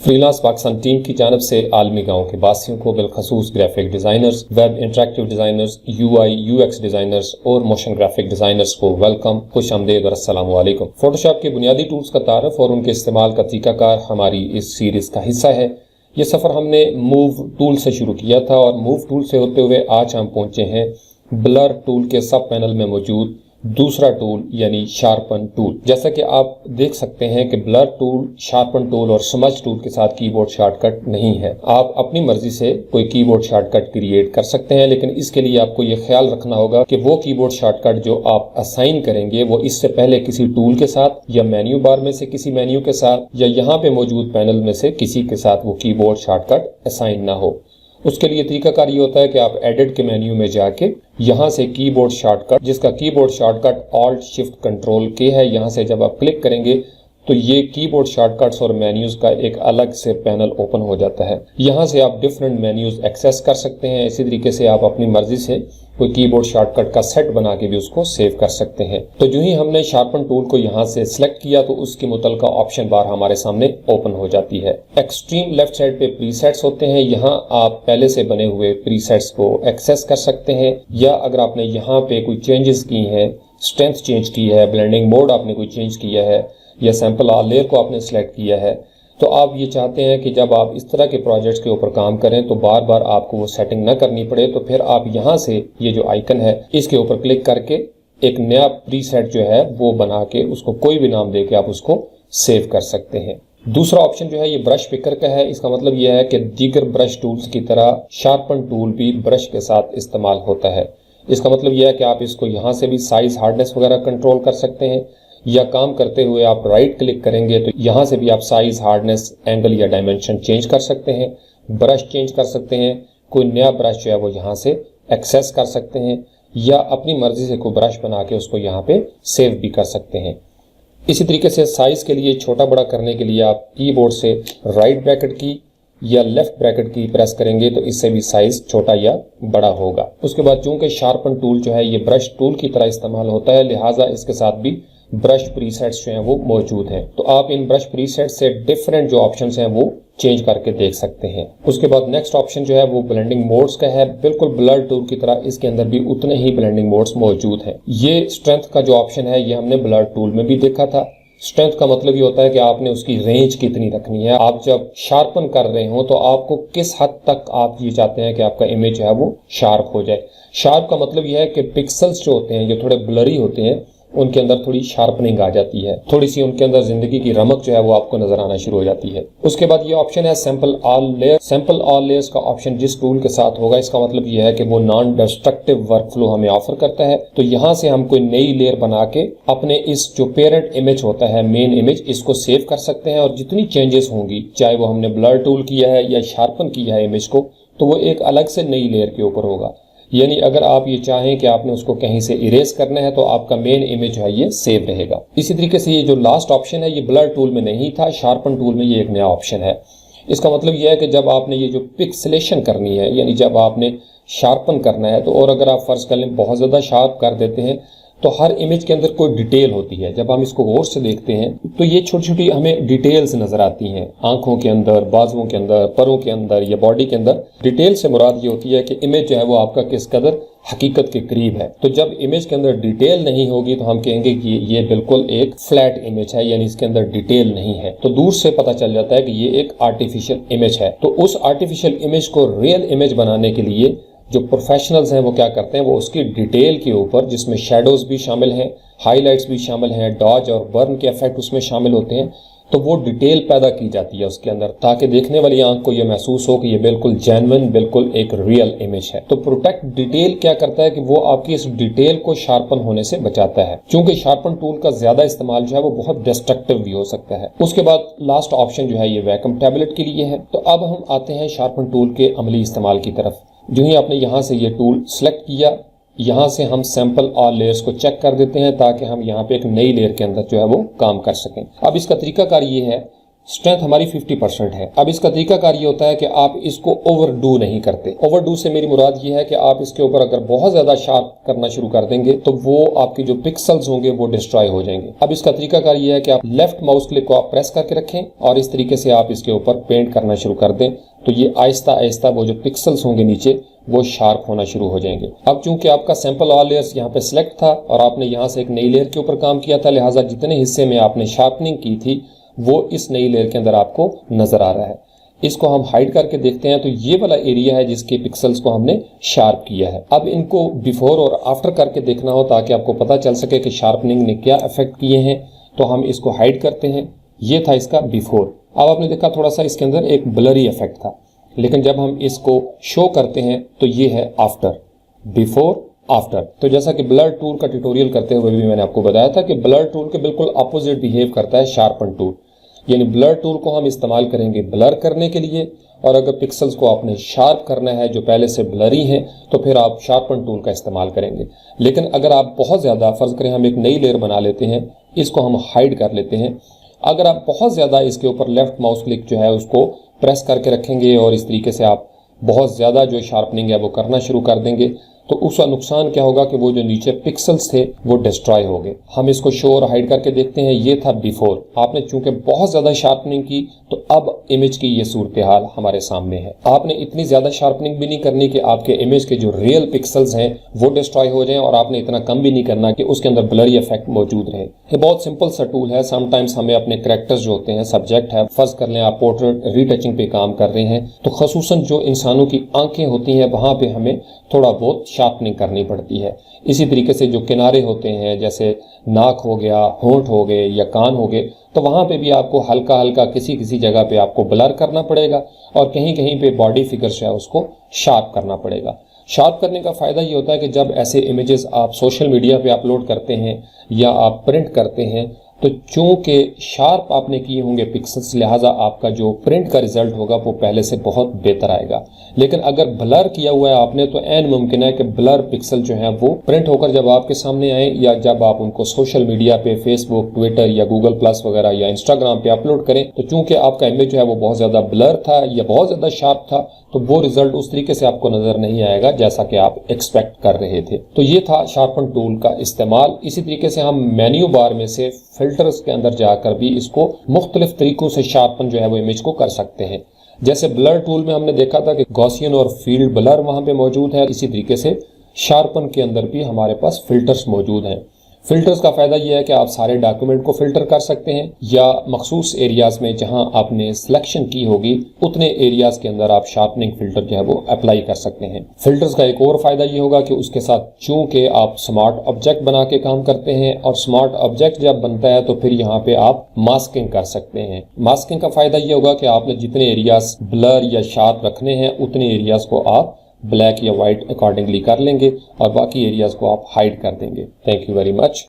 Freelance Pakistan team की जानब से आलमी गाँव के वासियों को बिलखसूस graphic designers, web interactive designers, UI/UX designers और मोशन ग्राफिक डिज़ाइनर्स को वेलकम, खुश आमदीद और अस्सलाम वालेकुम। फोटोशॉप के बुनियादी टूल्स का तारफ़ और उनके इस्तेमाल का तरीकाकार हमारी इस सीरीज़ का हिस्सा है। ये सफ़र हमने मूव टूल से शुरू किया था और मूव टूल से होते हुए आज हम पहुँचे हैं ब्लर टूल के सब पैनल में मौजूद दूसरा टूल यानी शार्पन टूल। जैसा कि आप देख सकते हैं कि ब्लर टूल, शार्पन टूल और स्मज टूल के साथ कीबोर्ड शॉर्टकट नहीं है। आप अपनी मर्जी से कोई कीबोर्ड शॉर्टकट क्रिएट कर सकते हैं, लेकिन इसके लिए आपको ये ख्याल रखना होगा कि वो कीबोर्ड शॉर्टकट जो आप असाइन करेंगे वो इससे पहले किसी टूल के साथ या मेन्यू बार में से किसी मेन्यू के साथ या यहाँ पे मौजूद पैनल में से किसी के साथ वो कीबोर्ड शॉर्टकट असाइन ना हो। उसके लिए तरीकाकार ये होता है कि आप एडिट के मेन्यू में जाके यहाँ से कीबोर्ड शॉर्टकट, जिसका keyboard shortcut alt shift control के है, यहाँ से जब आप क्लिक करेंगे तो ये कीबोर्ड शॉर्टकट्स और मेन्यूज का एक अलग से पैनल ओपन हो जाता है। यहाँ से आप डिफरेंट मेन्यूज एक्सेस कर सकते हैं। इसी तरीके से आप अपनी मर्जी से कोई कीबोर्ड शॉर्टकट का सेट बना के भी उसको सेव कर सकते हैं। तो जो ही हमने शार्पन टूल को यहाँ से सिलेक्ट किया तो उसकी मुतलका ऑप्शन बार हमारे सामने ओपन हो जाती है। एक्सट्रीम लेफ्ट साइड पे प्रीसेट्स होते हैं, यहाँ आप पहले से बने हुए प्रीसेट्स को एक्सेस कर सकते हैं, या अगर आपने यहाँ पे कोई चेंजेस की हैं, स्ट्रेंथ चेंज की है, ब्लेंडिंग मोड आपने कोई चेंज किया है या सैंपल ऑल लेयर को आपने सेलेक्ट किया है, तो आप ये चाहते हैं कि जब आप इस तरह के प्रोजेक्ट्स के ऊपर काम करें तो बार बार आपको वो सेटिंग ना करनी पड़े, तो फिर आप यहाँ से ये जो आइकन है इसके ऊपर क्लिक करके एक नया प्रीसेट जो है वो बना के उसको कोई भी नाम दे के आप उसको सेव कर सकते हैं। दूसरा ऑप्शन जो है ये ब्रश पिकर का है। इसका मतलब यह है कि दीगर ब्रश टूल्स की तरह शार्पन टूल भी ब्रश के साथ इस्तेमाल होता है। इसका मतलब यह है कि आप इसको यहाँ से भी साइज, हार्डनेस वगैरह कंट्रोल कर सकते हैं, या काम करते हुए आप राइट क्लिक करेंगे तो यहाँ से भी आप साइज, हार्डनेस, एंगल या डायमेंशन चेंज कर सकते हैं, ब्रश चेंज कर सकते हैं, कोई नया ब्रश जो है वो यहाँ से एक्सेस कर सकते हैं, या अपनी मर्जी से कोई ब्रश बना के उसको यहाँ पे सेव भी कर सकते हैं। इसी तरीके से साइज के लिए छोटा बड़ा करने के लिए आप कीबोर्ड से राइट ब्रैकेट की या लेफ्ट ब्रैकेट की प्रेस करेंगे तो इससे भी साइज छोटा या बड़ा होगा। उसके बाद चूंकि शार्पन टूल जो है ये ब्रश टूल की तरह इस्तेमाल होता है, लिहाजा इसके साथ भी ब्रश प्रीसेट्स जो हैं वो मौजूद हैं। तो आप इन ब्रश प्रीसेट से डिफरेंट जो ऑप्शंस हैं वो चेंज करके देख सकते हैं। उसके बाद नेक्स्ट ऑप्शन जो है वो ब्लेंडिंग मोड्स का है। बिल्कुल ब्लर टूल की तरह इसके अंदर भी उतने ही ब्लेंडिंग मोड्स मौजूद हैं। ये स्ट्रेंथ का जो ऑप्शन है ये हमने ब्लर टूल में भी देखा था। स्ट्रेंथ का मतलब ये होता है कि आपने उसकी रेंज कितनी रखनी है। आप जब शार्पन कर रहे हो तो आपको किस हद तक आप ये चाहते हैं कि आपका इमेज है वो शार्प हो जाए। शार्प का मतलब यह है कि पिक्सल्स जो होते हैं, जो थोड़े ब्लरी होते हैं, उनके अंदर थोड़ी शार्पनिंग आ जाती है, थोड़ी सी उनके अंदर जिंदगी की रमक जो है वो आपको नजर आना शुरू हो जाती है। उसके बाद ये ऑप्शन है sample all layer. Sample all layers का ऑप्शन जिस टूल के साथ होगा, इसका मतलब ये है कि वो नॉन डिस्ट्रक्टिव वर्कफ्लो हमें ऑफर करता है। तो यहाँ से हम कोई नई लेयर बना के अपने इस जो पेरेंट इमेज होता है, मेन इमेज, इसको सेव कर सकते हैं, और जितनी चेंजेस होंगी, चाहे वो हमने ब्लर टूल किया है या शार्पन किया है इमेज को, तो वो एक अलग से नई लेयर के ऊपर होगा। यानी अगर आप ये चाहें कि आपने उसको कहीं से इरेज करना है तो आपका मेन इमेज है ये सेव रहेगा। इसी तरीके से ये जो लास्ट ऑप्शन है ये ब्लर टूल में नहीं था, शार्पन टूल में ये एक नया ऑप्शन है। इसका मतलब यह है कि जब आपने ये जो पिक्सेलेशन करनी है, यानी जब आपने शार्पन करना है, तो और अगर आप फर्ज कर लें बहुत ज़्यादा शार्प कर देते हैं तो हर इमेज के अंदर कोई डिटेल होती है। जब हम इसको गौर से देखते हैं तो ये छोटी छोटी हमें डिटेल्स नजर आती हैं, आंखों के अंदर, बाजुओं के अंदर, परों के अंदर या बॉडी के अंदर। डिटेल से मुराद ये होती है कि इमेज जो है वो आपका किस कदर हकीकत के करीब है। तो जब इमेज के अंदर डिटेल नहीं होगी तो हम कहेंगे कि ये बिल्कुल एक फ्लैट इमेज है, यानी इसके अंदर डिटेल नहीं है। तो दूर से पता चल जाता है कि ये एक आर्टिफिशियल इमेज है। तो उस आर्टिफिशियल इमेज को रियल इमेज बनाने के लिए जो प्रोफेशनल्स हैं वो क्या करते हैं, वो उसकी डिटेल के ऊपर, जिसमें शेडोज भी शामिल हैं, हाइलाइट्स भी शामिल हैं, डॉज और बर्न के इफेक्ट उसमें शामिल होते हैं, तो वो डिटेल पैदा की जाती है उसके अंदर, ताकि देखने वाली आंख को ये महसूस हो कि ये बिल्कुल जेन्युइन, बिल्कुल एक रियल इमेज है। तो प्रोटेक्ट डिटेल क्या करता है कि वो आपकी इस डिटेल को शार्पन होने से बचाता है, क्योंकि शार्पन टूल का ज्यादा इस्तेमाल जो है वो बहुत डिस्ट्रक्टिव भी हो सकता है। उसके बाद लास्ट ऑप्शन जो है ये वैक्यूम टैबलेट के लिए है। तो अब हम आते हैं शार्पन टूल के अमली इस्तेमाल की तरफ। जो ही आपने यहाँ से ये टूल सेलेक्ट किया, यहाँ से हम सैंपल ऑल लेयर्स को चेक कर देते हैं ताकि हम यहाँ पे एक नई लेयर के अंदर जो है वो काम कर सकें। अब इसका तरीकाकार ये है स्ट्रेंथ हमारी 50% है। अब इसका तरीकाकार ये होता है कि आप इसको ओवरडू नहीं करते। ओवरडू से मेरी मुराद ये है कि आप इसके ऊपर अगर बहुत ज्यादा शार्प करना शुरू कर देंगे तो वो आपके जो पिक्सल्स होंगे वो डिस्ट्रॉय हो जाएंगे। अब इसका तरीकाकार ये है कि आप लेफ्ट माउस क्लिक को आप प्रेस करके रखें और इस तरीके से आप इसके ऊपर पेंट करना शुरू कर दें, तो ये आहिस्ता आहिस्ता वो जो पिक्सल्स होंगे नीचे वो शार्प होना शुरू हो जाएंगे। अब चूंकि आपका सैंपल ऑल लेयर्स यहाँ पे सिलेक्ट था और आपने यहाँ से एक नई लेयर के ऊपर काम किया था, लिहाजा जितने हिस्से में आपने शार्पनिंग की थी वो इस नई लेयर के अंदर आपको नजर आ रहा है। इसको हम हाइड करके देखते हैं तो ये वाला एरिया है जिसके पिक्सल्स को हमने शार्प किया है। अब इनको बिफोर और आफ्टर करके देखना हो ताकि आपको पता चल सके कि शार्पनिंग ने क्या इफेक्ट किए हैं, तो हम इसको हाइड करते हैं। ये था इसका बिफोर। अब आपने देखा थोड़ा सा इसके अंदर एक ब्लरी इफेक्ट था, लेकिन जब हम इसको शो करते हैं तो ये है आफ्टर, बिफोर आफ्टर। तो जैसा कि ब्लर टूल का ट्यूटोरियल करते हुए भी मैंने आपको बताया था कि ब्लर टूल के बिल्कुल अपोजिट बिहेव करता है शार्पन टूल। यानी ब्लर टूल को हम इस्तेमाल करेंगे ब्लर करने के लिए, और अगर पिक्सल्स को आपने शार्प करना है जो पहले से ब्लरी हैं तो फिर आप शार्पन टूल का इस्तेमाल करेंगे। लेकिन अगर आप बहुत ज़्यादा, फर्ज करें हम एक नई लेयर बना लेते हैं, इसको हम हाइड कर लेते हैं, अगर आप बहुत ज़्यादा इसके ऊपर लेफ्ट माउस क्लिक जो है उसको प्रेस करके रखेंगे और इस तरीके से आप बहुत ज़्यादा जो शार्पनिंग है वो करना शुरू कर देंगे, तो उसका नुकसान क्या होगा कि वो जो नीचे पिक्सल्स थे वो डिस्ट्रॉय हो गए। हम इसको शो और हाइड करके देखते हैं। ये था बिफोर। आपने चूंकि बहुत ज्यादा शार्पनिंग की तो अब इमेज की ये सूरत हाल हमारे सामने है। आपने इतनी ज्यादा शार्पनिंग भी नहीं करनी कि आपके इमेज के जो रियल पिक्सल्स हैं वो डिस्ट्रॉय हो जाएं, और आपने इतना कम भी नहीं करना कि उसके अंदर ब्लरी इफेक्ट मौजूद रहे। ये बहुत सिंपल सा टूल है। समटाइम्स हमें अपने कैरेक्टर्स जो होते हैं, सब्जेक्ट है, फर्ज कर लें आप पोर्ट्रेट रीटचिंग पे काम कर रहे हैं, तो खसूसन जो इंसानों की आंखें होती हैं वहां पे हमें थोड़ा बहुत शार्पनिंग करनी पड़ती है। इसी तरीके से जो किनारे होते हैं, जैसे नाक हो गया, होंठ हो गए या कान हो गए, तो वहां पे भी आपको हल्का हल्का किसी किसी जगह पे आपको ब्लर करना पड़ेगा, और कहीं कहीं पे बॉडी फिगर्स है उसको शार्प करना पड़ेगा। शार्प करने का फ़ायदा ये होता है कि जब ऐसे इमेजेस आप सोशल मीडिया पे अपलोड करते हैं या आप प्रिंट करते हैं, तो चूंकि शार्प आपने किए होंगे पिक्सल्स, लिहाजा आपका जो प्रिंट का रिजल्ट होगा वो पहले से बहुत बेहतर आएगा। लेकिन अगर ब्लर किया हुआ है आपने, तो ऐन मुमकिन है कि ब्लर पिक्सल जो है वो प्रिंट होकर जब आपके सामने आए, या जब आप उनको सोशल मीडिया पे फेसबुक, ट्विटर या गूगल प्लस वगैरह या इंस्टाग्राम पे अपलोड करें, तो चूंकि आपका इमेज जो है वो बहुत ज़्यादा ब्लर था या बहुत ज़्यादा शार्प था, तो वो रिजल्ट उस तरीके से आपको नजर नहीं आएगा जैसा कि आप एक्सपेक्ट कर रहे थे। तो ये था शार्पन टूल का इस्तेमाल। इसी तरीके से हम मेन्यू बार में से फिल्टर्स के अंदर जाकर भी इसको मुख्तलिफ तरीकों से शार्पन जो है वो इमेज को कर सकते हैं। जैसे ब्लर टूल में हमने देखा था कि गॉसियन और फील्ड ब्लर वहां पे मौजूद है, इसी तरीके से शार्पन के अंदर भी हमारे पास फिल्टर्स मौजूद हैं। फिल्टर्स का फायदा यह है कि आप सारे डॉक्यूमेंट को फिल्टर कर सकते हैं, या मखसूस एरियाज में जहां आपने सिलेक्शन की होगी उतने एरियाज के अंदर आप शार्पनिंग फिल्टर जो है वो अप्लाई कर सकते हैं। फिल्टर्स का एक और फायदा ये होगा कि उसके साथ चूंकि आप स्मार्ट ऑब्जेक्ट बना के काम करते हैं, और स्मार्ट ऑब्जेक्ट जब बनता है तो फिर यहाँ पे आप मास्किंग कर सकते हैं। मास्किंग का फायदा ये होगा कि आपने जितने एरियाज ब्लर या शार्प रखने हैं उतने एरियाज को आप ब्लैक या वाइट अकॉर्डिंगली कर लेंगे, और बाकी एरियाज को आप हाइड कर देंगे। Thank you very much.